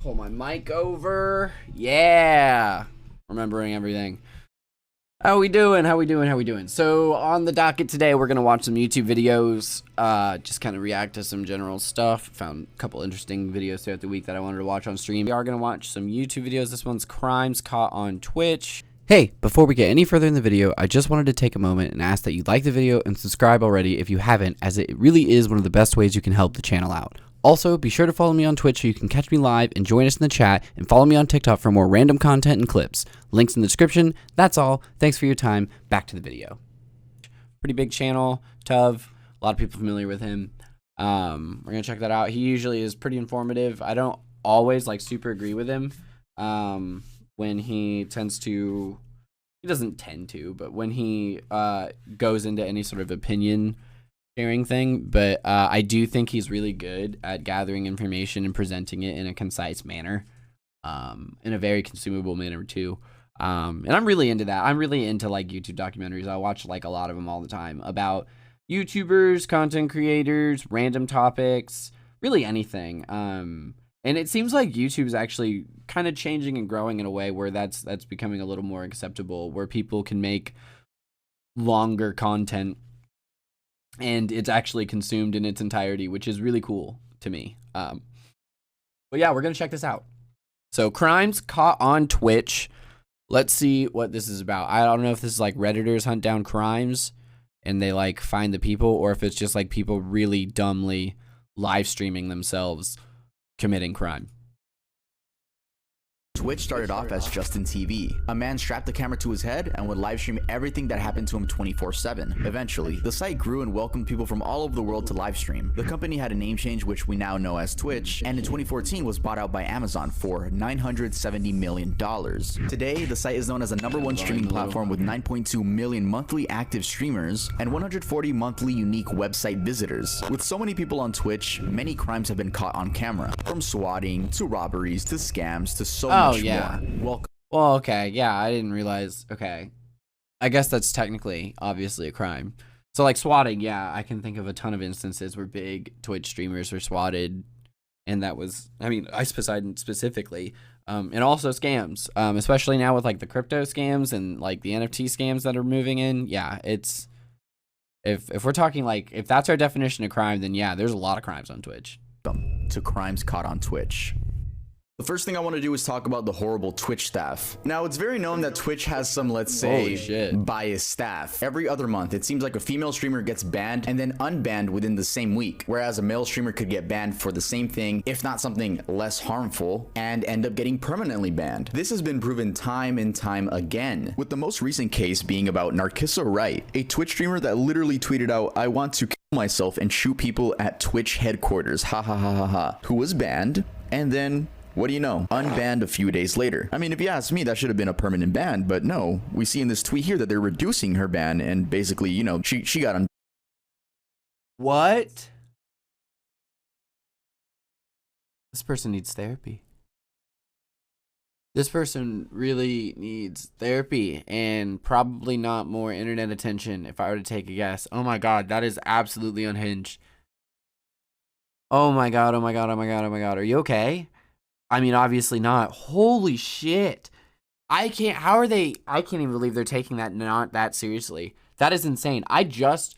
Pull my mic over. Yeah. Remembering everything. How we doing? How we doing? So on the docket today, we're going to watch some YouTube videos. Just kind of react to some general stuff. Found a couple interesting videos throughout the week that I wanted to watch on stream. We are going to watch some YouTube videos. This one's Crimes Caught on Twitch. Hey, before we get any further in the video, I just wanted to take a moment and ask that you like the video and subscribe already if you haven't, as it really is one of the best ways you can help the channel out. Also, be sure to follow me on Twitch so you can catch me live and join us in the chat, and follow me on TikTok for more random content and clips. Links in the description. That's all. Thanks for your time. Back to the video. Pretty big channel, Tuv. A lot of people familiar with him. We're going to check that out. He usually is pretty informative. I don't always super agree with him when he tends to, he doesn't tend to, but when he goes into any sort of opinion sharing thing, but I do think he's really good at gathering information and presenting it in a concise manner, in a very consumable manner too. And I'm really into that. I'm really into YouTube documentaries. I watch a lot of them all the time about YouTubers, content creators, random topics, really anything. And it seems like YouTube's actually kind of changing and growing in a way where that's becoming a little more acceptable, where people can make longer content and it's actually consumed in its entirety, which is really cool to me. But yeah, we're gonna check this out. So, Crimes Caught on Twitch. Let's see what this is about. I don't know if this is Redditors hunt down crimes and they find the people, or if it's just people really dumbly live streaming themselves committing crime. Twitch started off as Justin TV. A man strapped the camera to his head and would livestream everything that happened to him 24/7. Eventually, the site grew and welcomed people from all over the world to livestream. The company had a name change, which we now know as Twitch, and in 2014 was bought out by Amazon for $970 million. Today, the site is known as the #1 streaming platform with 9.2 million monthly active streamers and 140 monthly unique website visitors. With so many people on Twitch, many crimes have been caught on camera, from swatting to robberies to scams to so much yeah. more. Well, okay, yeah, I didn't realize. Okay, I guess that's technically, obviously, a crime. So, swatting, yeah, I can think of a ton of instances where big Twitch streamers were swatted, and that was, Ice Poseidon specifically, and also scams, especially now with the crypto scams and the NFT scams that are moving in. Yeah, it's if we're talking if that's our definition of crime, then yeah, there's a lot of crimes on Twitch. Welcome to Crimes Caught on Twitch. The first thing I want to do is talk about the horrible Twitch staff. Now, it's very known that Twitch has some, let's say, biased staff. Every other month, it seems like a female streamer gets banned and then unbanned within the same week, whereas a male streamer could get banned for the same thing, if not something less harmful, and end up getting permanently banned. This has been proven time and time again, with the most recent case being about Narcissa Wright, a Twitch streamer that literally tweeted out, "I want to kill myself and shoot people at Twitch headquarters, ha ha ha ha ha," who was banned, and then what do you know? Unbanned a few days later. If you ask me, that should have been a permanent ban, but no. We see in this tweet here that they're reducing her ban, and basically, she got unbanned. What? This person needs therapy. This person really needs therapy, and probably not more internet attention, if I were to take a guess. Oh my god, that is absolutely unhinged. Oh my god, oh my god, oh my god, oh my god. Are you okay? Obviously not. Holy shit. I can't even believe they're taking that not that seriously. That is insane. I just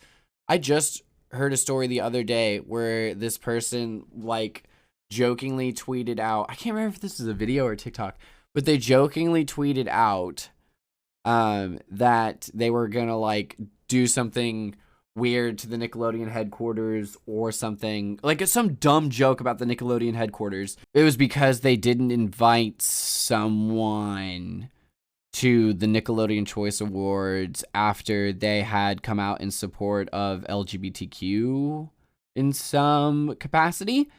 heard a story the other day where this person jokingly tweeted out, I can't remember if this is a video or TikTok, but they jokingly tweeted out that they were gonna do something weird to the Nickelodeon headquarters or something, some dumb joke about the Nickelodeon headquarters. It was because they didn't invite someone to the Nickelodeon Choice Awards after they had come out in support of LGBTQ in some capacity,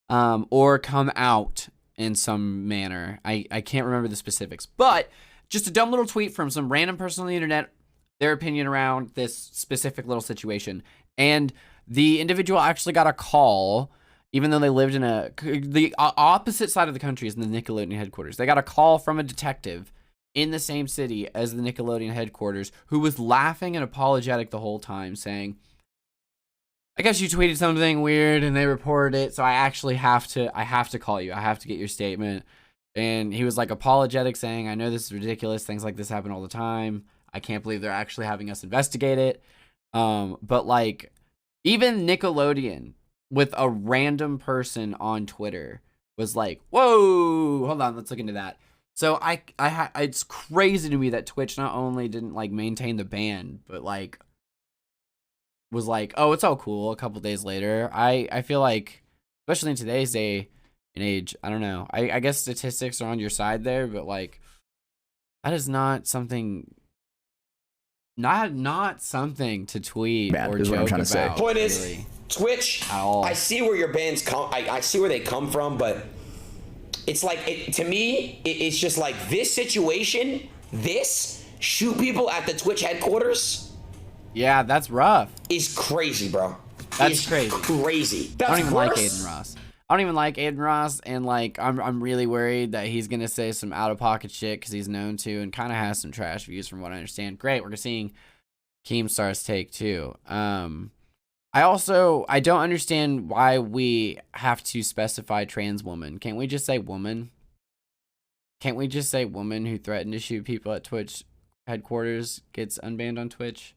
or come out in some manner. I can't remember the specifics, but just a dumb little tweet from some random person on the internet, their opinion around this specific little situation. And the individual actually got a call, even though they lived in the opposite side of the country as the Nickelodeon headquarters. They got a call from a detective in the same city as the Nickelodeon headquarters, who was laughing and apologetic the whole time, saying, I guess you tweeted something weird and they reported it, so I actually have to call you. I have to get your statement. And he was like apologetic, saying, I know this is ridiculous. Things like this happen all the time. I can't believe they're actually having us investigate it. But like, even Nickelodeon with a random person on Twitter was like, whoa, hold on, let's look into that. So it's crazy to me that Twitch not only didn't like maintain the ban, but like was like, oh, it's all cool a couple days later. I feel like, especially in today's day and age, I don't know. I guess statistics are on your side there, but like that is not something something to tweet or joke about. To say. Point really, is, Twitch, I see where your bans come, I see where they come from, but it's like, to me, it's just like this situation, shoot people at the Twitch headquarters. Yeah, that's rough. Is crazy, bro. That's crazy. Crazy. I don't even like Aiden Ross. I don't even like Aiden Ross, and like I'm really worried that he's gonna say some out of pocket shit because he's known to, and kind of has some trash views from what I understand. Great, we're seeing Keemstar's take too. I don't understand why we have to specify trans woman. Can't we just say woman? Can't we just say woman who threatened to shoot people at Twitch headquarters gets unbanned on Twitch?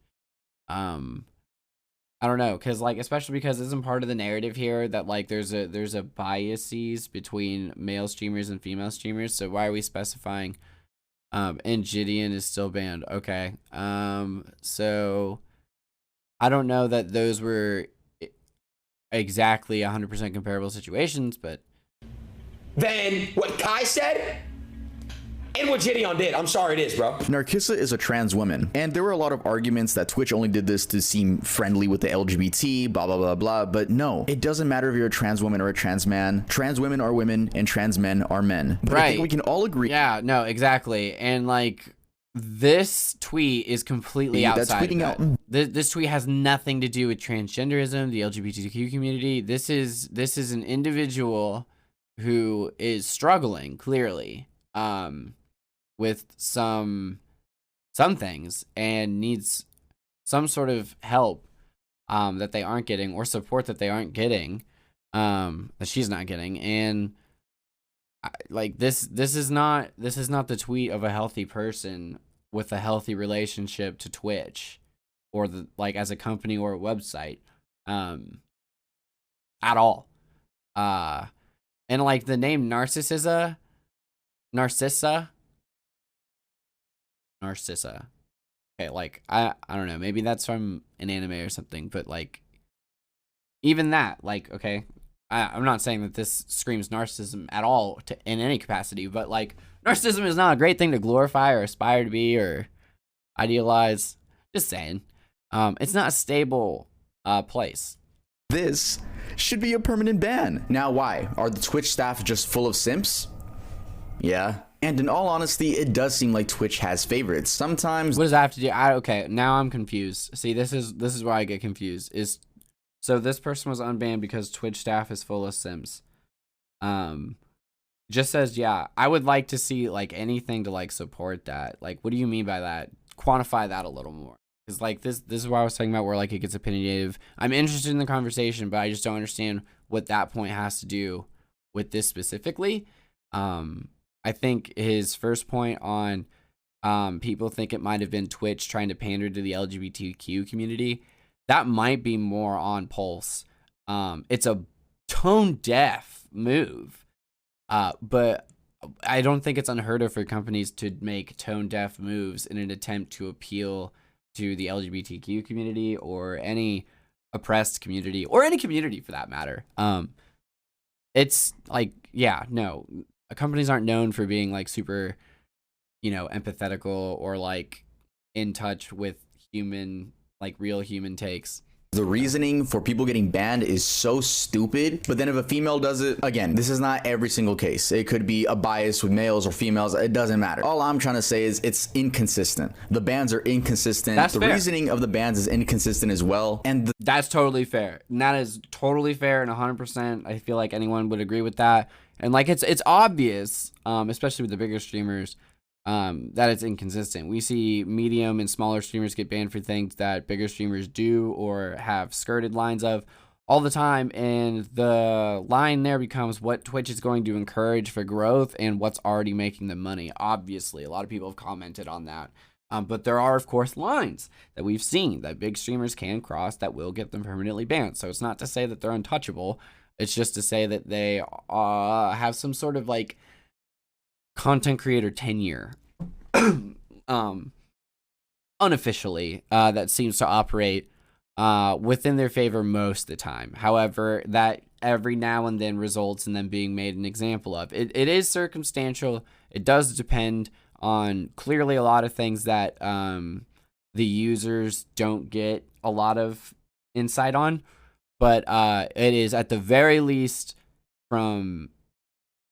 I don't know, because like, especially because isn't part of the narrative here that like there's a biases between male streamers and female streamers. So why are we specifying and Gideon is still banned? Okay. So I don't know that those were exactly 100% comparable situations, but then what Kai said and what Gideon did. I'm sorry, it is, bro. Narcissa is a trans woman, and there were a lot of arguments that Twitch only did this to seem friendly with the LGBT, blah, blah, blah, blah. But no, it doesn't matter if you're a trans woman or a trans man. Trans women are women, and trans men are men. But I think we can all agree. Yeah, no, exactly. And like, this tweet is completely outside of that. This tweet has nothing to do with transgenderism, the LGBTQ community. This is an individual who is struggling, clearly. With some things and needs some sort of help that they aren't getting, or support that they aren't getting, that she's not getting. And like this is not the tweet of a healthy person with a healthy relationship to Twitch or the like as a company or a website at all. And like the name Narcissa. Okay, like I don't know, maybe that's from an anime or something, but like even that, like, okay, I'm not saying that this screams narcissism at all in any capacity, but like narcissism is not a great thing to glorify or aspire to be or idealize. Just saying, it's not a stable place. This should be a permanent ban. Now, why? Are the Twitch staff just full of simps? Yeah. And in all honesty, it does seem like Twitch has favorites. Sometimes. What does that have to do? Okay, now I'm confused. See, this is where I get confused. So this person was unbanned because Twitch staff is full of sims. Just says, yeah, I would like to see like anything to like support that. Like, what do you mean by that? Quantify that a little more. Because like this is what I was talking about, where like it gets opinionative. I'm interested in the conversation, but I just don't understand what that point has to do with this specifically. I think his first point on people think it might have been Twitch trying to pander to the LGBTQ community, that might be more on Pulse. It's a tone-deaf move, but I don't think it's unheard of for companies to make tone-deaf moves in an attempt to appeal to the LGBTQ community or any oppressed community or any community for that matter. It's like, yeah, no. Companies aren't known for being like super, empathetical or like in touch with human, like real human takes. The reasoning for people getting banned is so stupid, but then if a female does it, again, this is not every single case. It could be a bias with males or females. It doesn't matter. All I'm trying to say is it's inconsistent. The bans are inconsistent. That's the fair. Reasoning of the bans is inconsistent as well. And that's totally fair. And that is totally fair and 100%. I feel like anyone would agree with that. And like it's obvious, especially with the bigger streamers, that it's inconsistent. We see medium and smaller streamers get banned for things that bigger streamers do or have skirted lines of all the time, and the line there becomes what Twitch is going to encourage for growth and what's already making them money. Obviously, a lot of people have commented on that. But there are, of course, lines that we've seen that big streamers can cross that will get them permanently banned. So it's not to say that they're untouchable. It's just to say that they have some sort of like content creator tenure unofficially that seems to operate within their favor most of the time. However, that every now and then results in them being made an example of. It is circumstantial. It does depend on clearly a lot of things that the users don't get a lot of insight on, but it is at the very least, from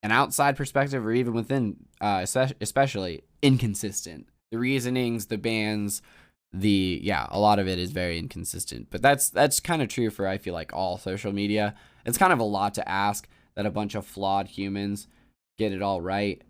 an outside perspective or even within especially, inconsistent. The reasonings, the bans, a lot of it is very inconsistent. But that's kind of true for, I feel like, all social media. It's kind of a lot to ask that a bunch of flawed humans get it all right.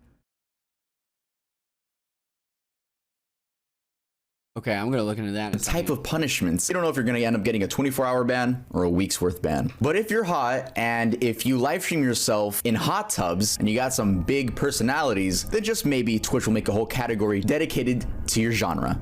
Okay, I'm going to look into that in a second. Type of punishments. You don't know if you're going to end up getting a 24-hour ban or a week's worth ban. But if you're hot and if you live stream yourself in hot tubs and you got some big personalities, then just maybe Twitch will make a whole category dedicated to your genre.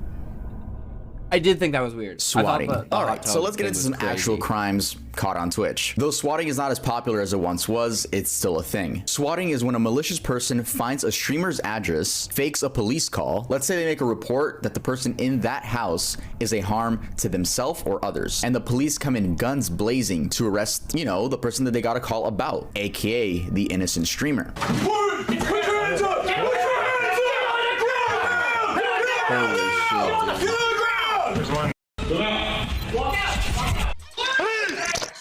I did think that was weird. Swatting. The All right, so let's get into some actual crimes caught on Twitch. Though swatting is not as popular as it once was, it's still a thing. Swatting is when a malicious person finds a streamer's address, fakes a police call. Let's say they make a report that the person in that house is a harm to themselves or others, and the police come in guns blazing to arrest, the person that they got a call about, aka the innocent streamer. Put your hands up! Put your hands up! On the ground! Holy shit, dude. There's one. Walk out!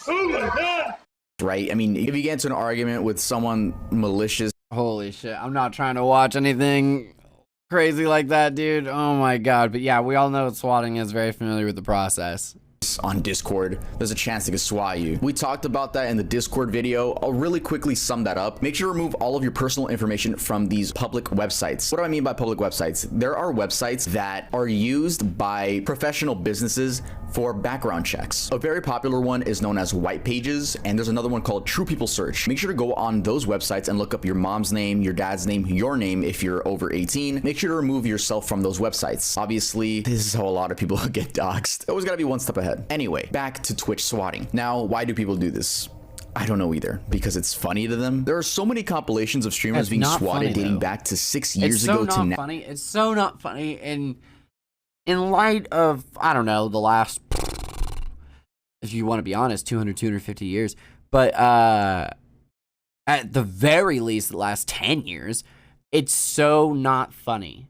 Oh my God! Right? I mean, if you get into an argument with someone malicious. Holy shit. I'm not trying to watch anything crazy like that, dude. Oh my God. But yeah, we all know swatting is very familiar with the process. On Discord, there's a chance they could swat you. We talked about that in the Discord video. I'll really quickly sum that up. Make sure to remove all of your personal information from these public websites. What do I mean by public websites? There are websites that are used by professional businesses for background checks. A very popular one is known as White Pages, and there's another one called True People Search. Make sure to go on those websites and look up your mom's name, your dad's name, your name if you're over 18. Make sure to remove yourself from those websites. Obviously, this is how a lot of people get doxxed. Always gotta be one step ahead. Anyway, back to Twitch swatting. Now, why do people do this? I don't know either, because it's funny to them. There are so many compilations of streamers being swatted dating back to 6 years ago to now. It's so not funny. And in light of, I don't know, the last, if you want to be honest, 250 years. But at the very least, the last 10 years, it's so not funny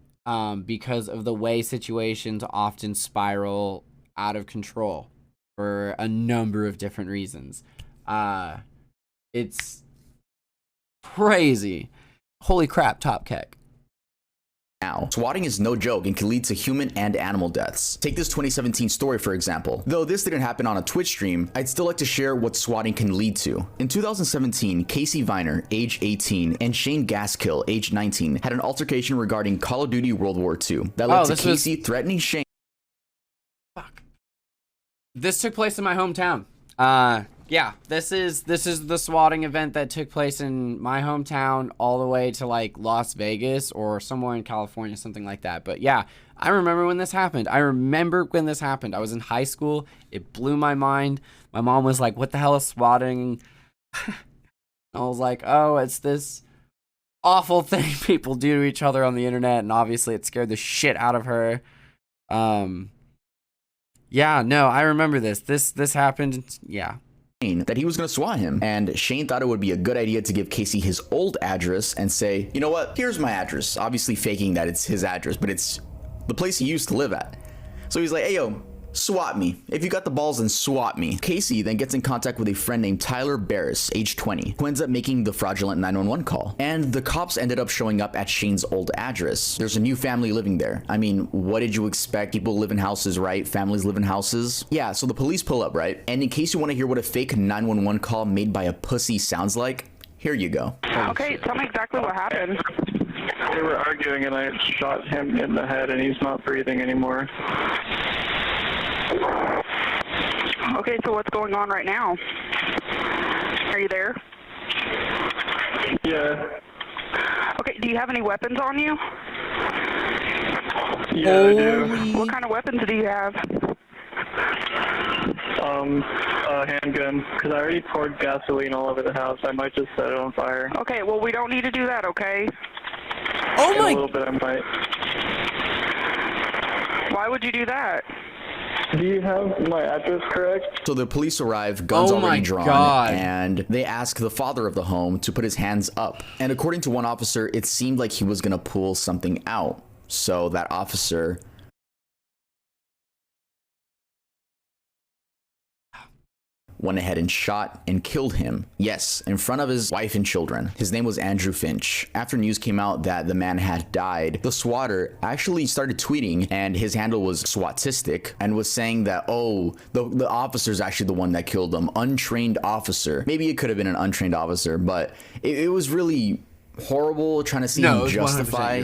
because of the way situations often spiral out of control for a number of different reasons. It's crazy. Holy crap, Top Keck. Now, swatting is no joke and can lead to human and animal deaths. Take this 2017 story, for example. Though this didn't happen on a Twitch stream, I'd still like to share what swatting can lead to. In 2017, Casey Viner, age 18, and Shane Gaskill, age 19, had an altercation regarding Call of Duty World War II that led to Casey threatening Shane. Fuck. This took place in my hometown. Yeah, this is the swatting event that took place in my hometown all the way to like Las Vegas or somewhere in California, something like that. But yeah, I remember when this happened. I was in high school. It blew my mind. My mom was like, "What the hell is swatting?" I was like, "Oh, it's this awful thing people do to each other on the internet," and obviously it scared the shit out of her. Yeah, no, I remember this. This happened. Yeah. That he was going to swat him, and Shane thought it would be a good idea to give Casey his old address and say, you know what, here's my address, obviously faking that it's his address, but it's the place he used to live at. So he's like, hey yo, swat me. If you got the balls, then swat me. Casey then gets in contact with a friend named Tyler Barris, age 20, who ends up making the fraudulent 911 call. And the cops ended up showing up at Shane's old address. There's a new family living there. I mean, what did you expect? People live in houses, right? Families live in houses. Yeah, so the police pull up, right? And in case you want to hear what a fake 911 call made by a pussy sounds like, here you go. Okay, tell me exactly what happened. They were arguing and I shot him in the head and he's not breathing anymore. Okay, so what's going on right now? Are you there? Yeah. Okay, do you have any weapons on you? Yeah, I do. What kind of weapons do you have? A handgun, because I already poured gasoline all over the house. I might just set it on fire. Okay, well, we don't need to do that, okay? Oh my! In a little bit, I might. Why would you do that? Do you have my address correct? So the police arrive, guns already drawn, and they ask the father of the home to put his hands up. And according to one officer, it seemed like he was gonna pull something out. So that officer went ahead and shot and killed him. Yes, in front of his wife and children. His name was Andrew Finch. After news came out that the man had died, the swatter actually started tweeting, and his handle was Swatistic, and was saying that, oh, the officer's actually the one that killed him. Untrained officer. Maybe it could have been an untrained officer, but it was really horrible trying to see him justify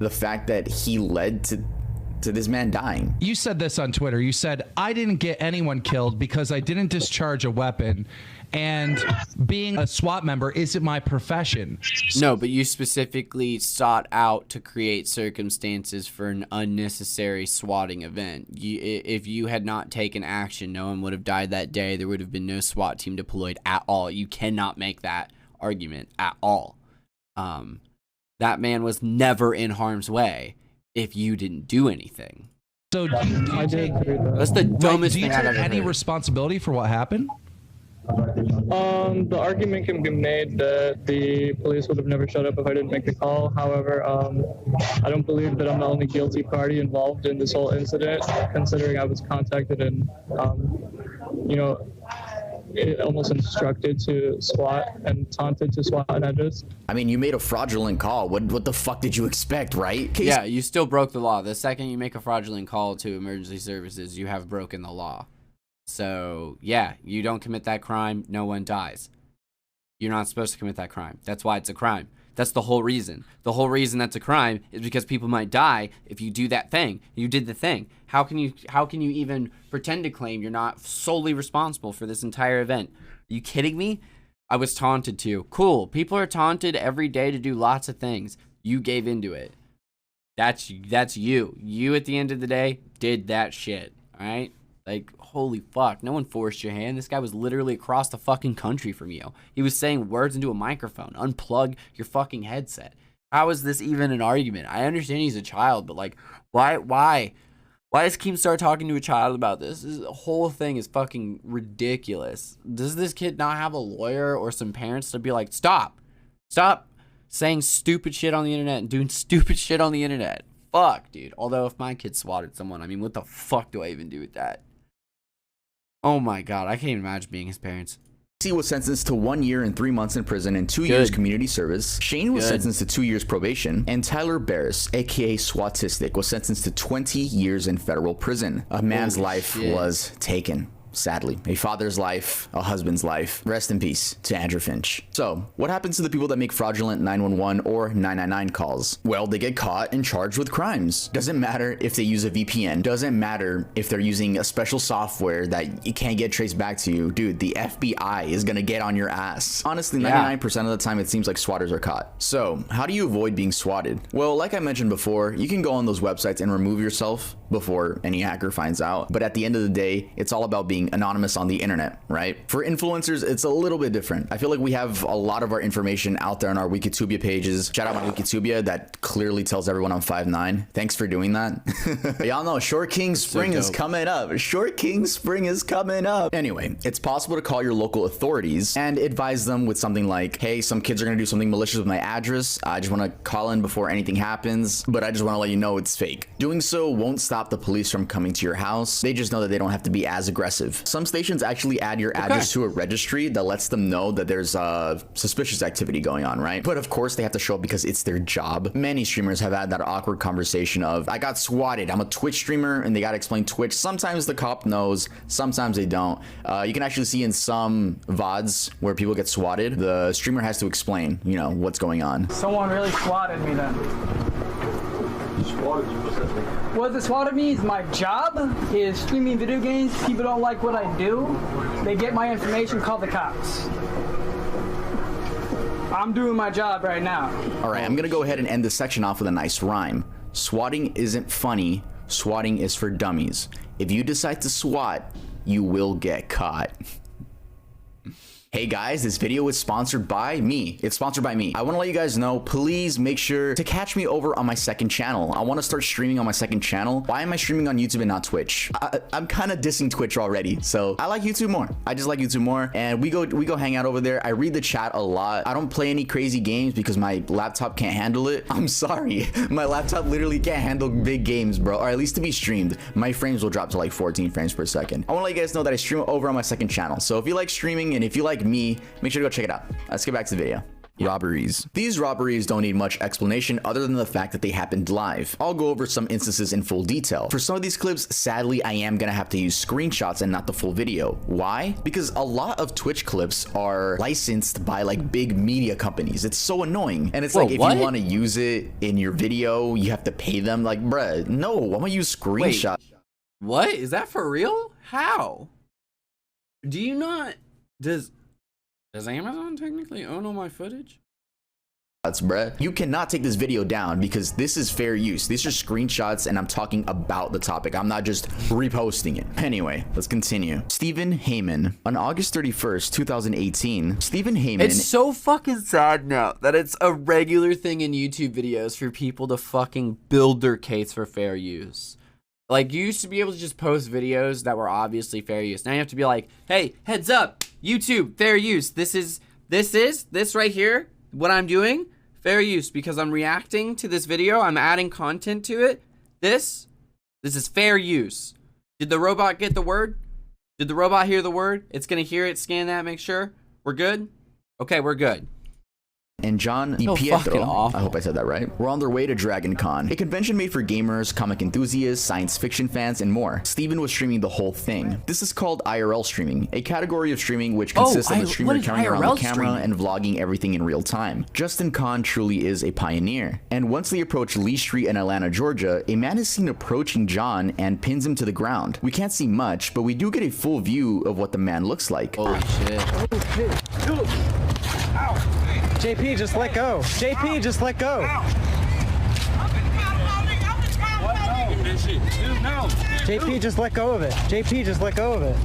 the fact that he led to this man dying. You said this on Twitter. You said, I didn't get anyone killed because I didn't discharge a weapon, and being a SWAT member isn't my profession. No, but you specifically sought out to create circumstances for an unnecessary swatting event. If you had not taken action, no one would have died that day. There would have been no SWAT team deployed at all. You cannot make that argument at all. That man was never in harm's way if you didn't do anything. So do you take, that's the dumbest thing I've ever heard. Any responsibility for what happened? The argument can be made that the police would have never showed up if I didn't make the call. However, I don't believe that I'm the only guilty party involved in this whole incident, considering I was contacted and, almost instructed to SWAT and taunted to SWAT, and I mean, you made a fraudulent call. What the fuck did you expect, right? Yeah, you still broke the law. The second you make a fraudulent call to emergency services, you have broken the law. So, yeah, you don't commit that crime, no one dies. You're not supposed to commit that crime. That's why it's a crime. That's the whole reason. The whole reason that's a crime is because people might die if you do that thing. You did the thing. How can you even pretend to claim you're not solely responsible for this entire event? Are you kidding me? I was taunted too. Cool. People are taunted every day to do lots of things. You gave into it. That's you. You at the end of the day did that shit. All right? Like, holy fuck. No one forced your hand. This guy was literally across the fucking country from you. He was saying words into a microphone. Unplug your fucking headset. How is this even an argument? I understand he's a child, but like, why does Keemstar talking to a child about this? This whole thing is fucking ridiculous. Does this kid not have a lawyer or some parents to be like, stop saying stupid shit on the internet and doing stupid shit on the internet? Fuck, dude. Although if my kid swatted someone, I mean, what the fuck do I even do with that? Oh my god, I can't even imagine being his parents. He was sentenced to 1 year and 3 months in prison and 2 years community service. Shane was sentenced to 2 years probation, and Tyler Barris, aka Swatistic, was sentenced to 20 years in federal prison. A man's life was taken. Sadly, a father's life, a husband's life. Rest in peace to Andrew Finch. So, what happens to the people that make fraudulent 911 or 999 calls? Well, they get caught and charged with crimes. Doesn't matter if they use a VPN. Doesn't matter if they're using a special software that you can't get traced back to you. Dude, the FBI is gonna get on your ass. Honestly, 99% of the time, it seems like swatters are caught. So, how do you avoid being swatted? Well, like I mentioned before, you can go on those websites and remove yourself before any hacker finds out. But at the end of the day, it's all about being anonymous on the internet, right? For influencers, it's a little bit different. I feel like we have a lot of our information out there on our Wikitubia pages. Shout out my Wikitubia that clearly tells everyone I'm 5'9". Thanks for doing that. Y'all know Short King Spring is coming up. Short King Spring is coming up. Anyway, it's possible to call your local authorities and advise them with something like, hey, some kids are gonna do something malicious with my address. I just wanna call in before anything happens, but I just wanna let you know it's fake. Doing so won't stop the police from coming to your house. They just know that they don't have to be as aggressive. offensive. Some stations actually add your address to a registry that lets them know that there's suspicious activity going on, right? But of course they have to show up because it's their job. Many streamers have had that awkward conversation of, I got swatted, I'm a Twitch streamer, and they got to explain Twitch. Sometimes the cop knows, sometimes they don't. You can actually see in some VODs where people get swatted, the streamer has to explain, you know, what's going on. Someone really swatted me then. What the swatted me is my job is streaming video games. People don't like what I do. They get my information, call the cops. I'm doing my job right now. All right, I'm gonna go ahead and end this section off with a nice rhyme. Swatting isn't funny. Swatting is for dummies. If you decide to swat, you will get caught. Hey guys, this video is sponsored by me. It's sponsored by me. I want to let you guys know, please make sure to catch me over on my second channel. I want to start streaming on my second channel. Why am I streaming on YouTube and not Twitch? I'm kind of dissing Twitch already, so I like YouTube more. I just like YouTube more, and we go hang out over there. I read the chat a lot. I don't play any crazy games because my laptop can't handle it. I'm sorry. My laptop literally can't handle big games, bro, or at least to be streamed. My frames will drop to like 14 frames per second. I want to let you guys know that I stream over on my second channel. So if you like streaming and if you like me, make sure to go check it out. Let's get back to the video. Robberies. These robberies don't need much explanation other than the fact that they happened live. I'll go over some instances in full detail. For some of these clips, sadly, I am gonna have to use screenshots and not the full video. Why? Because a lot of Twitch clips are licensed by like big media companies. It's so annoying. And it's like, if you want to use it in your video, you have to pay them. Like, bruh, no, I'm gonna use screenshots. What? Is that for real? How? Do you not... Does Amazon technically own all my footage? Bruh. You cannot take this video down because this is fair use. These are screenshots and I'm talking about the topic. I'm not just reposting it. Anyway, let's continue. Stephen Heyman. On August 31st, 2018, Stephen Heyman... It's so fucking sad now that it's a regular thing in YouTube videos for people to fucking build their case for fair use. Like, you used to be able to just post videos that were obviously fair use. Now you have to be like, hey, heads up, YouTube, fair use. This right here, what I'm doing, fair use, because I'm reacting to this video, I'm adding content to it. This is fair use. Did the robot get the word? Did the robot hear the word? It's gonna hear it, scan that, make sure. We're good? Okay, we're good. And John Pietro, I hope I said that right, were on their way to Dragon Con, a convention made for gamers, comic enthusiasts, science fiction fans, and more. Steven was streaming the whole thing. This is called IRL streaming, a category of streaming which consists of a streamer carrying around the camera and vlogging everything in real time. Justin Kahn truly is a pioneer. And once they approach Lee Street in Atlanta, Georgia, a man is seen approaching John and pins him to the ground. We can't see much, but we do get a full view of what the man looks like. Holy shit. Oh shit. Ow. JP, just let go. JP, just let go. JP, just let go of it. JP, just let go of it.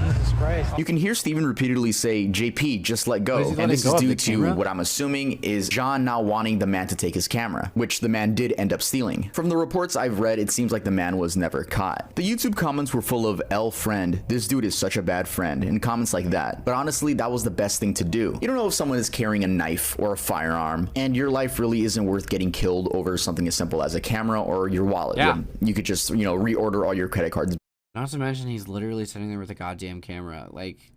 Jesus Christ. You can hear Steven repeatedly say, JP, just let go. And this is due to what I'm assuming is John not wanting the man to take his camera, which the man did end up stealing. From the reports I've read, it seems like the man was never caught. The YouTube comments were full of, L friend, this dude is such a bad friend, and comments like that. But honestly, that was the best thing to do. You don't know if someone is carrying a knife or a firearm, and your life really isn't worth getting killed over something as simple as a camera or your wallet. Yeah. You could just, you know, reorder all your credit cards. Not to mention he's literally sitting there with a goddamn camera. Like,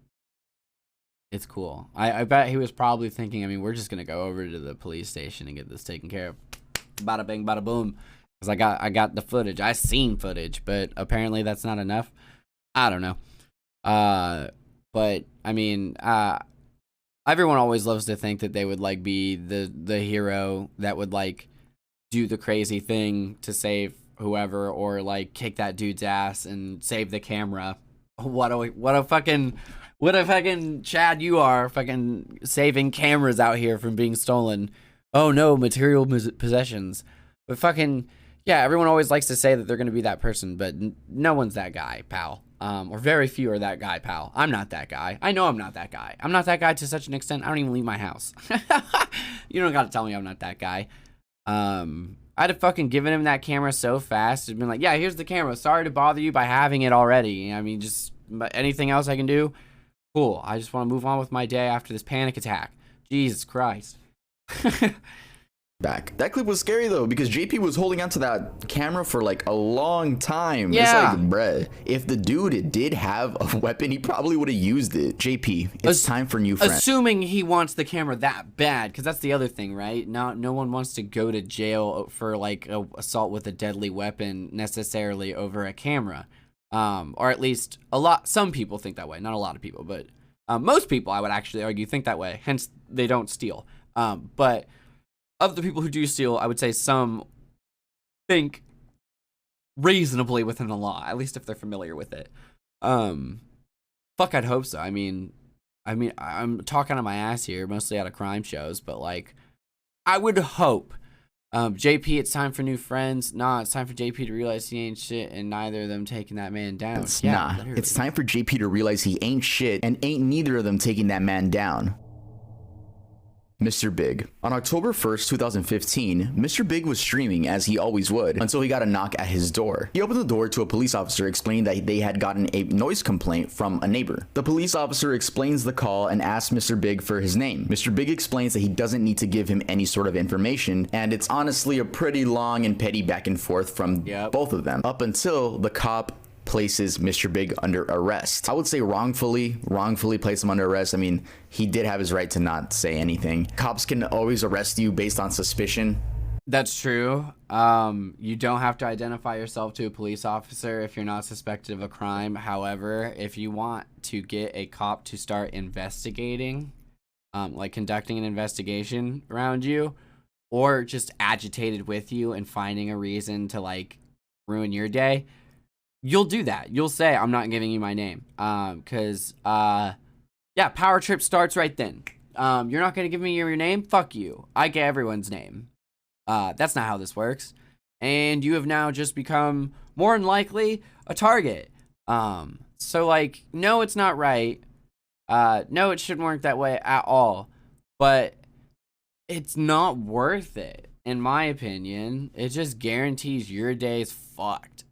it's cool. I bet he was probably thinking, I mean, we're just gonna go over to the police station and get this taken care of. Bada bing, bada boom. Because I got the footage. I seen footage, but apparently that's not enough. I don't know. But I mean, everyone always loves to think that they would like be the hero that would like do the crazy thing to save whoever, or like kick that dude's ass and save the camera. What a fucking Chad you are, fucking saving cameras out here from being stolen. Oh no, material possessions. But fucking yeah, everyone always likes to say that they're gonna be that person, but no one's that guy, pal. Or very few are that guy, pal. I'm not that guy. I know I'm not that guy. I'm not that guy to such an extent I don't even leave my house. You don't gotta tell me I'm not that guy. I'd have fucking given him that camera so fast. It'd been like, yeah, here's the camera. Sorry to bother you by having it already. I mean, just anything else I can do? Cool. I just want to move on with my day after this panic attack. Jesus Christ. back. That clip was scary though, because JP was holding onto that camera for like a long time. Yeah. It's like, bruh, if the dude did have a weapon, he probably would have used it. JP, it's time for new friends. Assuming he wants the camera that bad, because that's the other thing, right? No one wants to go to jail for like a assault with a deadly weapon necessarily over a camera. Or at least some people think that way. Not a lot of people, but most people, I would actually argue, think that way. Hence, they don't steal. But of the people who do steal, I would say some think reasonably within the law, at least if they're familiar with it. Fuck, I'd hope so. I mean, I'm talking out of my ass here, mostly out of crime shows, but like, I would hope. JP, it's time for new friends. Nah, it's time for JP to realize he ain't shit, and neither of them taking that man down. It's time for JP to realize he ain't shit, and ain't neither of them taking that man down. Mr. Big. On October 1st, 2015, Mr. Big was streaming as he always would until he got a knock at his door. He opened the door to a police officer explaining that they had gotten a noise complaint from a neighbor. The police officer explains the call and asks Mr. Big for his name. Mr. Big explains that he doesn't need to give him any sort of information, and it's honestly a pretty long and petty back and forth from both of them, up until the cop places Mr. Big under arrest. I would say wrongfully place him under arrest. I mean, he did have his right to not say anything. Cops can always arrest you based on suspicion. That's true. You don't have to identify yourself to a police officer if you're not suspected of a crime. However, if you want to get a cop to start investigating, like conducting an investigation around you, or just agitated with you and finding a reason to like ruin your day, you'll do that. You'll say, I'm not giving you my name. Because, yeah, power trip starts right then. You're not going to give me your name? Fuck you. I get everyone's name. That's not how this works. And you have now just become more than likely a target. So, like, no, it's not right. No, it shouldn't work that way at all. But it's not worth it, in my opinion. It just guarantees your day's fucked.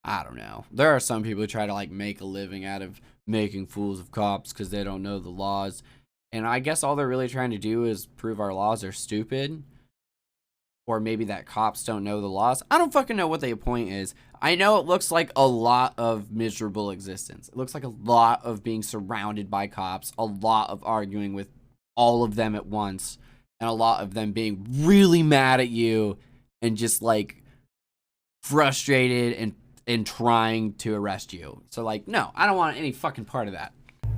I don't know. There are some people who try to like make a living out of making fools of cops because they don't know the laws. And I guess all they're really trying to do is prove our laws are stupid. Or maybe that cops don't know the laws. I don't fucking know what the point is. I know it looks like a lot of miserable existence. It looks like a lot of being surrounded by cops. A lot of arguing with all of them at once. And a lot of them being really mad at you. And just like frustrated and trying to arrest you. So like, no, I don't want any fucking part of that.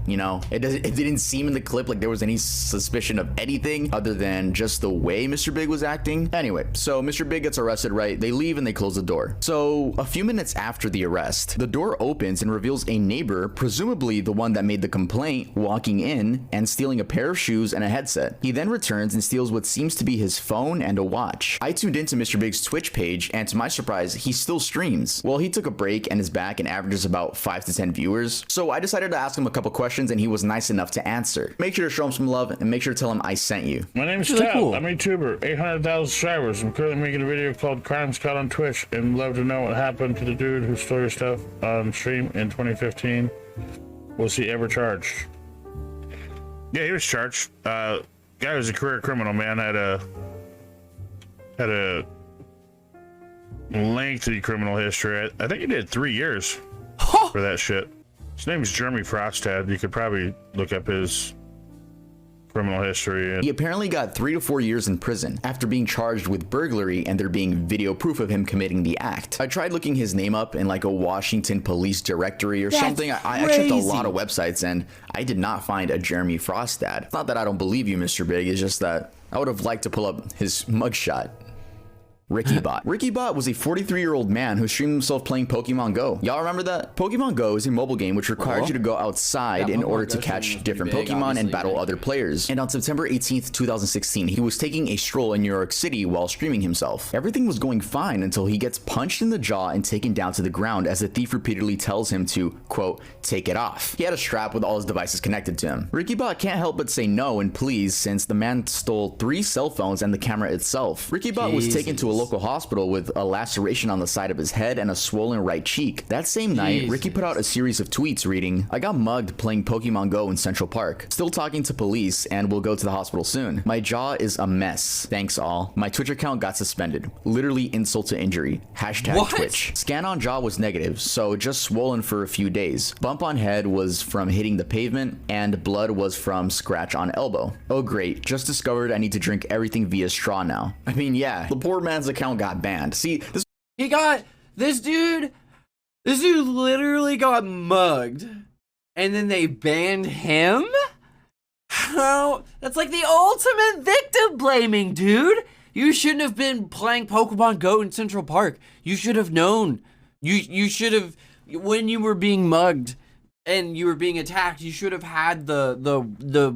You know, it didn't seem in the clip like there was any suspicion of anything other than just the way Mr. Big was acting. Anyway, so Mr. Big gets arrested, right? They leave and they close the door. So a few minutes after the arrest, the door opens and reveals a neighbor, presumably the one that made the complaint, walking in and stealing a pair of shoes and a headset. He then returns and steals what seems to be his phone and a watch. I tuned into Mr. Big's Twitch page, and to my surprise, he still streams. Well, he took a break and is back and averages about 5 to 10 viewers. So I decided to ask him a couple questions, and he was nice enough to answer. Make sure to show him some love and make sure to tell him I sent you. My name's Tab. Cool. I'm a YouTuber, 800,000 subscribers. I'm currently making a video called Crimes Caught on Twitch, and love to know what happened to the dude who stole your stuff on stream in 2015. Was he ever charged? Yeah, he was charged. Guy was a career criminal, man. Had a lengthy criminal history. I think he did 3 years for that shit. His name is Jeremy Frostad. You could probably look up his criminal history. He apparently got 3 to 4 years in prison after being charged with burglary and there being video proof of him committing the act. I tried looking his name up in like a Washington police directory or something. I checked a lot of websites and I did not find a Jeremy Frostad. It's not that I don't believe you, Mr. Big. It's just that I would have liked to pull up his mugshot. RickyBot. RickyBot was a 43-year-old man who streamed himself playing Pokemon Go. Y'all remember that? Pokemon Go is a mobile game which requires you to go outside in order to catch different Pokemon and battle other players. And on September 18th, 2016, he was taking a stroll in New York City while streaming himself. Everything was going fine until he gets punched in the jaw and taken down to the ground as the thief repeatedly tells him to, quote, take it off. He had a strap with all his devices connected to him. RickyBot can't help but say no and please since the man stole 3 cell phones and the camera itself. RickyBot was taken to a local hospital with a laceration on the side of his head and a swollen right cheek. That same night, Ricky put out a series of tweets reading, "I got mugged playing Pokemon Go in Central Park. Still talking to police and will go to the hospital soon. My jaw is a mess. Thanks all. My Twitch account got suspended. Literally insult to injury. Hashtag Twitch. Scan on jaw was negative, so just swollen for a few days. Bump on head was from hitting the pavement, and blood was from scratch on elbow. Oh great, just discovered I need to drink everything via straw now." I mean, yeah, the poor man's account got banned. See, this dude literally got mugged, and then they banned him? How? That's like the ultimate victim blaming, dude. You shouldn't have been playing Pokemon Go in Central Park. You should have known. You should have, when you were being mugged and you were being attacked, you should have had the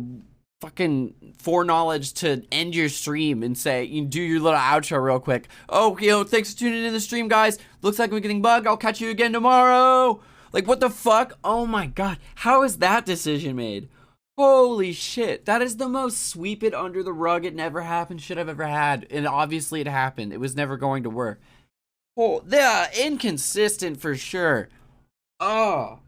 fucking foreknowledge to end your stream and say, you do your little outro real quick. Oh, thanks for tuning in the stream, guys. Looks like we're getting bugged. I'll catch you again tomorrow. Like, what the fuck? Oh my god. How is that decision made? Holy shit. That is the most sweep it under the rug, it never happened shit I've ever had. And obviously it happened. It was never going to work. Oh, they're inconsistent for sure. Oh.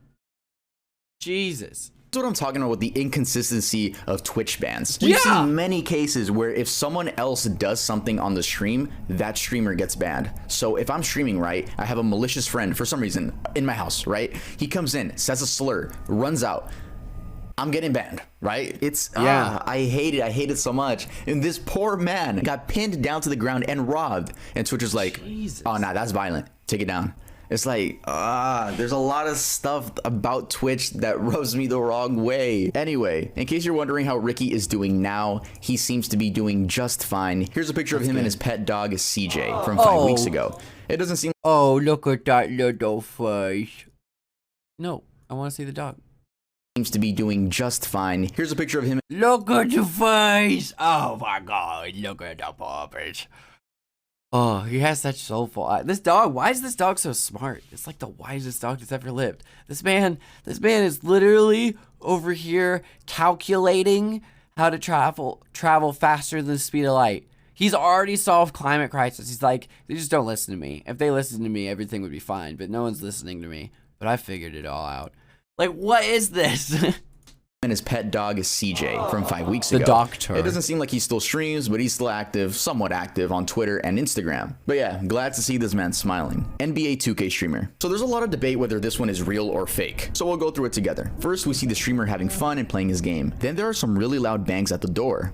Jesus. That's what I'm talking about with the inconsistency of Twitch bans. We've seen many cases where if someone else does something on the stream, that streamer gets banned. So if I'm streaming, right, I have a malicious friend for some reason in my house, right? He comes in, says a slur, runs out. I'm getting banned, right? It's, I hate it. I hate it so much. And this poor man got pinned down to the ground and robbed. And Twitch was like, oh, nah, that's violent. Take it down. It's like, there's a lot of stuff about Twitch that rubs me the wrong way. Anyway, in case you're wondering how Ricky is doing now, he seems to be doing just fine. Here's a picture of him and his pet dog, CJ, from 5 weeks ago. It doesn't seem... Oh, look at that little face. No, I want to see the dog. Seems to be doing just fine. Here's a picture of him. Look at the face. Oh my god, look at the puppet. Oh, he has such soulful eyes. This dog, why is this dog so smart? It's like the wisest dog that's ever lived. This man is literally over here calculating how to travel faster than the speed of light. He's already solved climate crisis. He's like, they just don't listen to me. If they listened to me, everything would be fine, but no one's listening to me. But I figured it all out. Like, what is this? And his pet dog is CJ from 5 weeks ago. The doctor. It doesn't seem like he still streams, but he's still active, somewhat active on Twitter and Instagram. But yeah, glad to see this man smiling. NBA 2K streamer. So there's a lot of debate whether this one is real or fake. So we'll go through it together. First, we see the streamer having fun and playing his game. Then there are some really loud bangs at the door.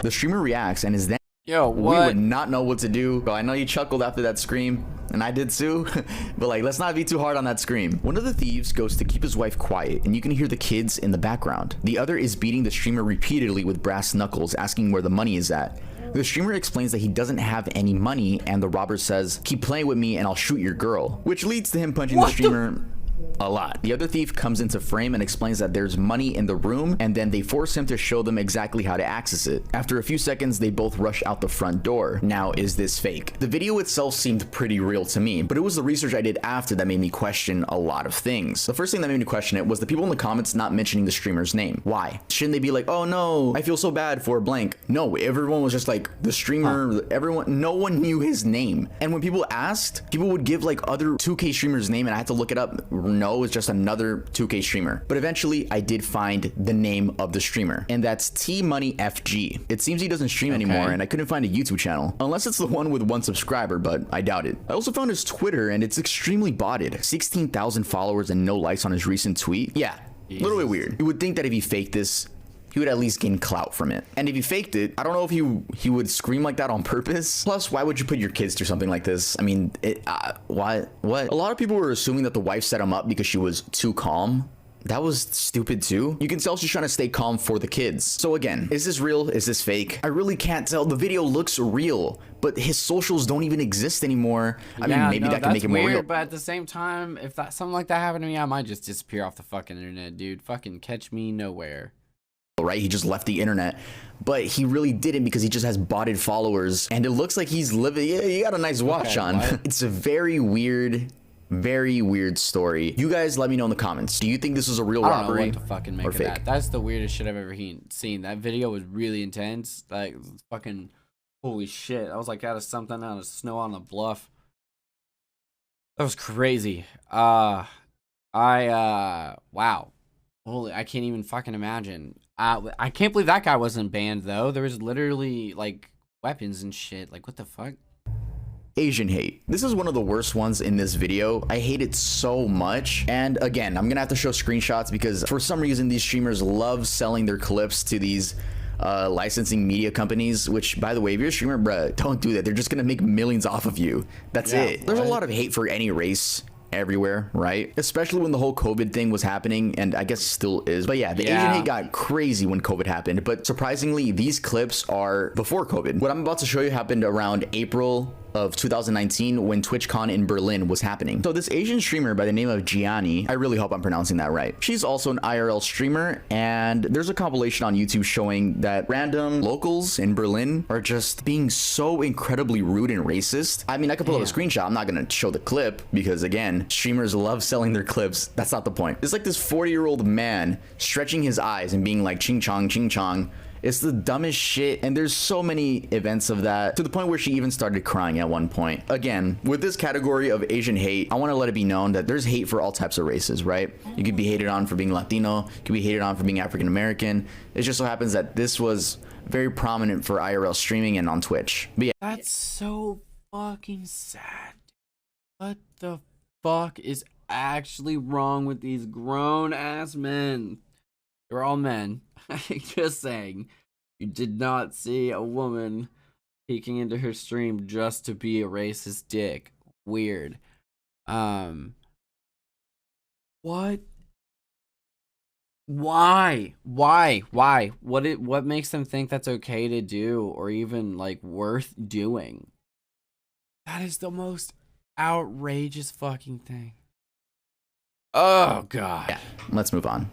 The streamer reacts and is then... Yo, what? We would not know what to do. But I know you chuckled after that scream, and I did too. But like, let's not be too hard on that scream. One of the thieves goes to keep his wife quiet, and you can hear the kids in the background. The other is beating the streamer repeatedly with brass knuckles, asking where the money is at. The streamer explains that he doesn't have any money, and the robber says, "Keep playing with me and I'll shoot your girl," which leads to him punching the streamer a lot. The other thief comes into frame and explains that there's money in the room, and then they force him to show them exactly how to access it. After a few seconds, they both rush out the front door. Now, is this fake? The video itself seemed pretty real to me, but it was the research I did after that made me question a lot of things. The first thing that made me question it was the people in the comments not mentioning the streamer's name. Why? Shouldn't they be like, "Oh no, I feel so bad for blank"? No, everyone was just like, the streamer, everyone, no one knew his name. And when people asked, people would give like other 2K streamers' name, and I had to look it up. No, it's just another 2K streamer. But eventually I did find the name of the streamer, and that's TMoneyFG. It seems he doesn't stream anymore, and I couldn't find a YouTube channel, unless it's the one with 1 subscriber, but I doubt it. I also found his Twitter, and it's extremely botted. 16,000 followers and no likes on his recent tweet. Yeah, a little bit weird. You would think that if he faked this, he would at least gain clout from it. And if he faked it, I don't know if he would scream like that on purpose. Plus, why would you put your kids through something like this? I mean, what? A lot of people were assuming that the wife set him up because she was too calm. That was stupid too. You can tell she's trying to stay calm for the kids. So again, is this real? Is this fake? I really can't tell. The video looks real, but his socials don't even exist anymore. I mean, maybe that can make it more real. But at the same time, if something like that happened to me, I might just disappear off the fucking internet, dude. Fucking catch me nowhere. Right, he just left the internet, but he really didn't because he just has botted followers, and it looks like he's living. Yeah, you got a nice watch on. It's a very weird Very weird story. You guys let me know in the comments. Do you think this was a real robbery? I don't know what to fucking make of fake? that. That's the weirdest shit I've ever seen. That video was really intense. Like, fucking, holy shit. I was like out of something, out of snow on the bluff. That was crazy. Wow. Holy, I can't even fucking imagine. I can't believe that guy wasn't banned, though. There was literally, like, weapons and shit. Like, what the fuck? Asian hate. This is one of the worst ones in this video. I hate it so much. And again, I'm gonna have to show screenshots because for some reason these streamers love selling their clips to these licensing media companies, which, by the way, if you're a streamer, bruh, don't do that. They're just gonna make millions off of you. That's it. There's a lot of hate for any race everywhere, right? Especially when the whole COVID thing was happening, and I guess still is. But yeah, the Asian hate got crazy when COVID happened. But surprisingly, these clips are before COVID. What I'm about to show you happened around April of 2019 when TwitchCon in Berlin was happening. So this Asian streamer by the name of Gianni, I really hope I'm pronouncing that right. She's also an IRL streamer, and there's a compilation on YouTube showing that random locals in Berlin are just being so incredibly rude and racist. I mean, I could pull up a screenshot. I'm not gonna show the clip because, again, streamers love selling their clips. That's not the point. It's like this 40-year-old man stretching his eyes and being like, ching chong, ching chong. It's the dumbest shit, and there's so many events of that, to the point where she even started crying at one point. Again, with this category of Asian hate, I want to let it be known that there's hate for all types of races, right? You could be hated on for being Latino, you could be hated on for being African American. It just so happens that this was very prominent for IRL streaming and on Twitch. But yeah. That's so fucking sad. What the fuck is actually wrong with these grown-ass men? They're all men. Just saying, you did not see a woman peeking into her stream just to be a racist dick. Weird. What? Why? What makes them think that's okay to do, or even like worth doing? That is the most outrageous fucking thing. Oh god. Yeah, let's move on.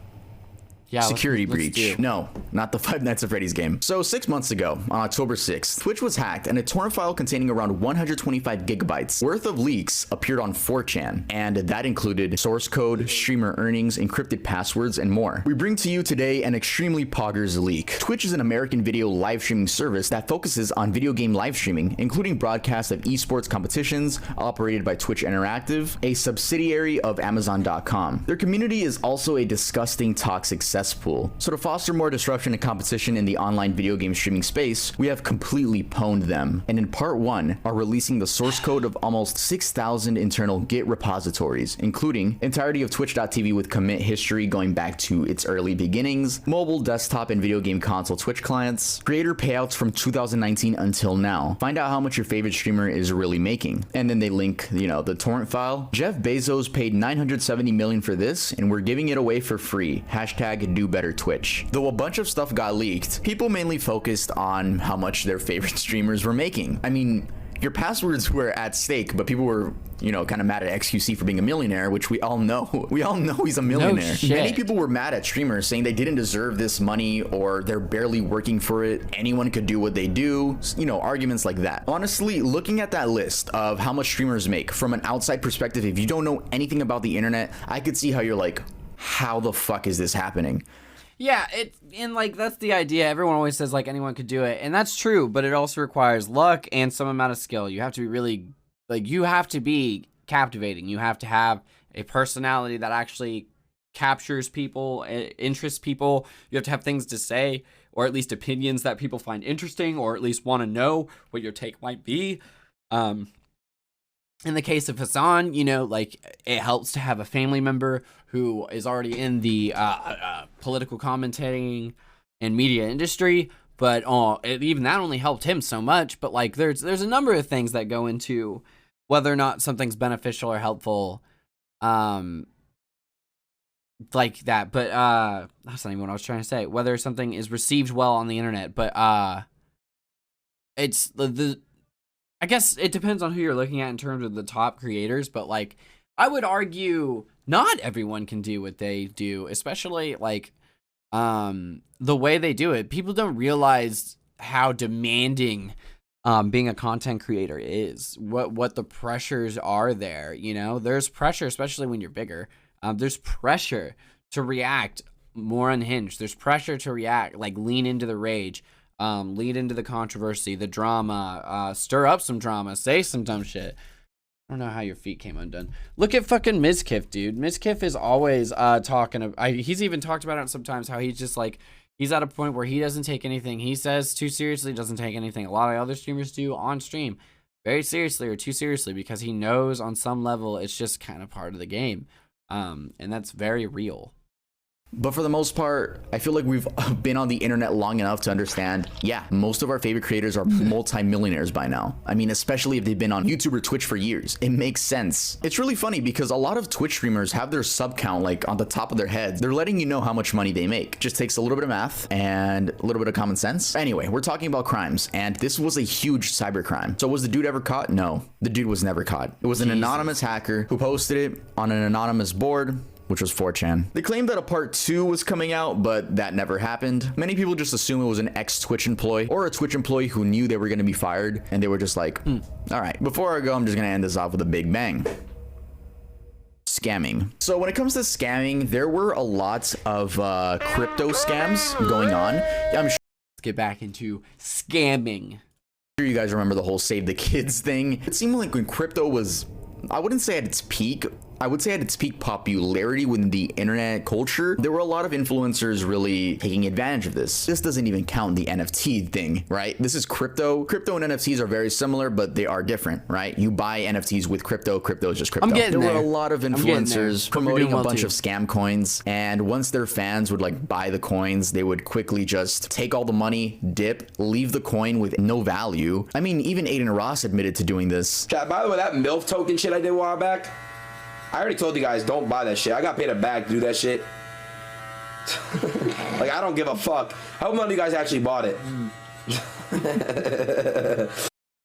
Yeah, security breach. No, not the Five Nights at Freddy's game. So 6 months ago, on October 6th, Twitch was hacked and a torrent file containing around 125 gigabytes worth of leaks appeared on 4chan. And that included source code, streamer earnings, encrypted passwords, and more. We bring to you today an extremely poggers leak. Twitch is an American video live streaming service that focuses on video game live streaming, including broadcasts of esports competitions operated by Twitch Interactive, a subsidiary of Amazon.com. Their community is also a disgusting, toxic cesspool. So to foster more disruption and competition in the online video game streaming space, we have completely pwned them, and in part 1 are releasing the source code of almost 6,000 internal Git repositories, including entirety of Twitch.tv with commit history going back to its early beginnings, mobile, desktop, and video game console Twitch clients, creator payouts from 2019 until now. Find out how much your favorite streamer is really making. And then they link, the torrent file. Jeff Bezos paid $970 million for this, and we're giving it away for free. Hashtag do better Twitch. Though a bunch of stuff got leaked, people mainly focused on how much their favorite streamers were making. I mean, your passwords were at stake, but people were, kind of mad at XQC for being a millionaire, which we all know. We all know he's a millionaire. No shit. Many people were mad at streamers, saying they didn't deserve this money or they're barely working for it. Anyone could do what they do. Arguments like that. Honestly, looking at that list of how much streamers make from an outside perspective, if you don't know anything about the internet, I could see how you're like, how the fuck is this happening? Yeah, that's the idea. Everyone always says like anyone could do it, and that's true, but it also requires luck and some amount of skill. You have to be really, you have to be captivating. You have to have a personality that actually captures people, interests people. You have to have things to say, or at least opinions that people find interesting, or at least want to know what your take might be. In the case of Hassan, it helps to have a family member who is already in the political commentating and media industry, but even that only helped him so much. But there's a number of things that go into whether or not something's beneficial or helpful, like that. But that's not even what I was trying to say. Whether something is received well on the internet, but it's I guess it depends on who you're looking at in terms of the top creators, but I would argue not everyone can do what they do, especially the way they do it. People don't realize how demanding being a content creator is, what the pressures are there. You know, there's pressure, especially when you're bigger. There's pressure to react more unhinged. There's pressure to react, like lean into the rage, lead into the controversy, the drama, stir up some drama, say some dumb shit. I don't know how your feet came undone. Look at fucking Mizkif, dude. Mizkif is always talking. He's even talked about it sometimes, how he's just like, he's at a point where he doesn't take anything he says too seriously, doesn't take anything a lot of other streamers do on stream very seriously or too seriously, because he knows on some level it's just kind of part of the game. And that's very real. But for the most part, I feel like we've been on the internet long enough to understand, yeah, most of our favorite creators are multi-millionaires by now. I mean, especially if they've been on YouTube or Twitch for years. It makes sense. It's really funny because a lot of Twitch streamers have their sub count like on the top of their heads. They're letting you know how much money they make. Just takes a little bit of math and a little bit of common sense. Anyway, we're talking about crimes, and this was a huge cybercrime. So was the dude ever caught? No, the dude was never caught. It was an anonymous hacker who posted it on an anonymous board, which was 4chan. They claimed that a part 2 was coming out, but that never happened. Many people just assume it was an ex-Twitch employee or a Twitch employee who knew they were gonna be fired, and they were just like, all right, before I go, I'm just gonna end this off with a big bang. Scamming. So when it comes to scamming, there were a lot of crypto scams going on. I'm sure. Let's get back into scamming. You guys remember the whole Save the Kids thing. It seemed like when crypto was, I wouldn't say at its peak, I would say at its peak popularity within the internet culture, there were a lot of influencers really taking advantage of this. This doesn't even count the NFT thing, right? This is crypto. Crypto and NFTs are very similar, but they are different, right? You buy NFTs with crypto, crypto is just crypto. There were a lot of influencers promoting a bunch of scam coins, and once their fans would like buy the coins, they would quickly just take all the money, dip, leave the coin with no value. I mean, even Aiden Ross admitted to doing this. Chat, by the way, that MILF token shit I did a while back, I already told you guys, don't buy that shit. I got paid a bag to do that shit. Like, I don't give a fuck. I hope none of you guys actually bought it.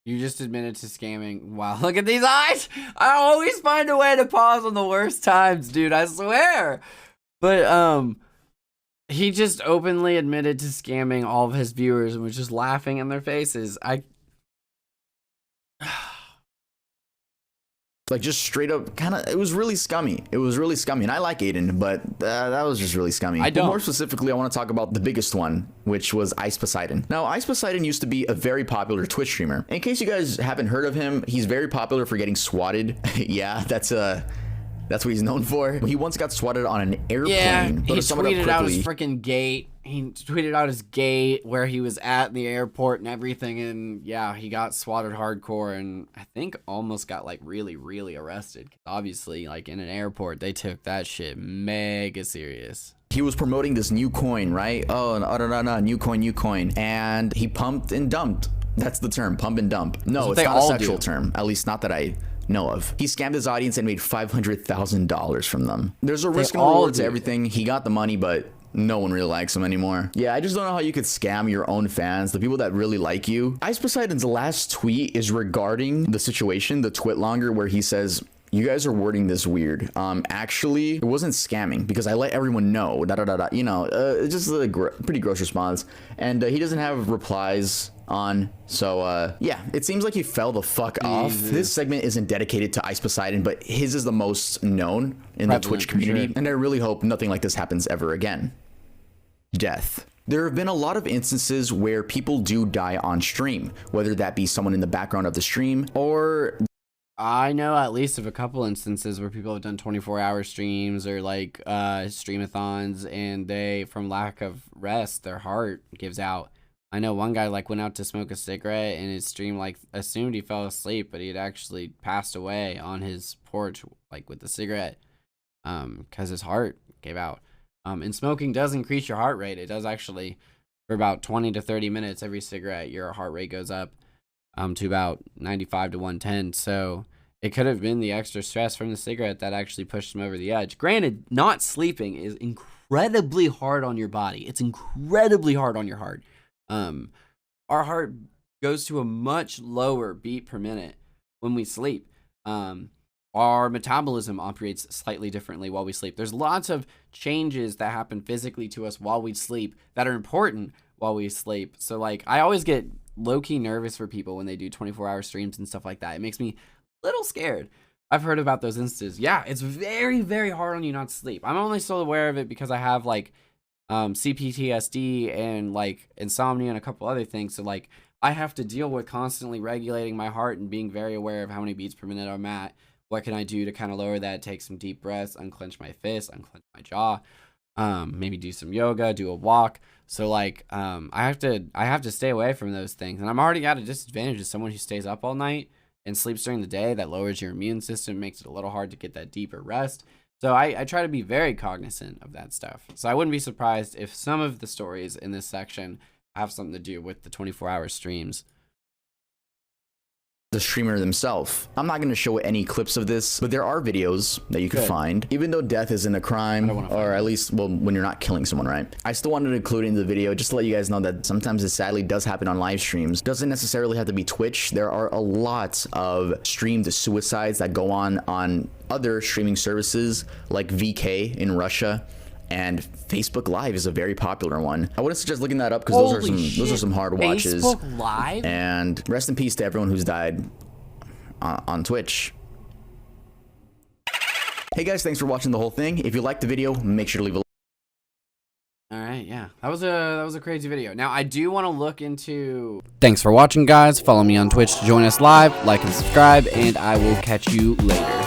You just admitted to scamming. Wow, look at these eyes. I always find a way to pause on the worst times, dude. I swear. But, he just openly admitted to scamming all of his viewers and was just laughing in their faces. Like just straight up kind of, it was really scummy. It was really scummy. And I like Aiden, but that was just really scummy. I don't. But more specifically, I want to talk about the biggest one, which was Ice Poseidon. Now, Ice Poseidon used to be a very popular Twitch streamer. In case you guys haven't heard of him, he's very popular for getting swatted. Yeah, that's what he's known for. He once got swatted on an airplane. Yeah, he tweeted out his freaking gate. He tweeted out his gate, where he was at the airport and everything, and yeah, he got swatted hardcore, and I think almost got like really, really arrested. Obviously, like in an airport, they took that shit mega serious. He was promoting this new coin, right? Oh, no, new coin. And he pumped and dumped. That's the term, pump and dump. No, it's not a sexual term, at least not that I know of. He scammed his audience and made $500,000 from them. There's a risk and reward to everything. He got the money, but no one really likes him anymore. Yeah, I just don't know how you could scam your own fans, the people that really like you. Ice Poseidon's last tweet is regarding the situation, the twit longer, where he says, you guys are wording this weird. Actually, it wasn't scamming because I let everyone know, you know, it's just a pretty gross response. And he doesn't have replies on, so yeah, it seems like he fell the fuck off. This segment isn't dedicated to Ice Poseidon, but his is the most known in the Twitch community, and I really hope nothing like this happens ever again. Death. There have been a lot of instances where people do die on stream, whether that be someone in the background of the stream or... I know at least of a couple instances where people have done 24-hour streams or like streamathons, and they, from lack of rest, their heart gives out. I know one guy like went out to smoke a cigarette, and his stream like assumed he fell asleep, but he had actually passed away on his porch like with the cigarette because his heart gave out. And smoking does increase your heart rate. It does actually, for about 20 to 30 minutes every cigarette, your heart rate goes up to about 95 to 110. So it could have been the extra stress from the cigarette that actually pushed him over the edge. Granted, not sleeping is incredibly hard on your body. It's incredibly hard on your heart. Our heart goes to a much lower beat per minute when we sleep. Our metabolism operates slightly differently while we sleep. There's lots of changes that happen physically to us while we sleep that are important while we sleep. So like, I always get low-key nervous for people when they do 24-hour streams and stuff like that. It makes me a little scared. I've heard about those instances. Yeah, it's very, very hard on you not to sleep. I'm only still aware of it because I have like CPTSD and like insomnia and a couple other things. So like I have to deal with constantly regulating my heart and being very aware of how many beats per minute I'm at. What can I do to kind of lower that? Take some deep breaths, unclench my fist, unclench my jaw, maybe do some yoga, do a walk. So like I have to stay away from those things. And I'm already at a disadvantage as someone who stays up all night and sleeps during the day. That lowers your immune system, makes it a little hard to get that deeper rest. So I try to be very cognizant of that stuff. So I wouldn't be surprised if some of the stories in this section have something to do with the 24-hour streams. The streamer themselves. I'm not going to show any clips of this, but there are videos that you can find. Even though death isn't a crime, or at least, well, when you're not killing someone, right? I still wanted to include it in the video just to let you guys know that sometimes it sadly does happen on live streams. Doesn't necessarily have to be Twitch. There are a lot of streamed suicides that go on other streaming services like VK in Russia. And Facebook Live is a very popular one. I wouldn't suggest looking that up because those are some hard watches. Facebook Live? And rest in peace to everyone who's died on Twitch. Hey guys, thanks for watching the whole thing. If you liked the video, make sure to leave a like. All right, yeah, that was a crazy video. Now I do want to look into. Thanks for watching, guys. Follow me on Twitch to join us live, like and subscribe, and I will catch you later.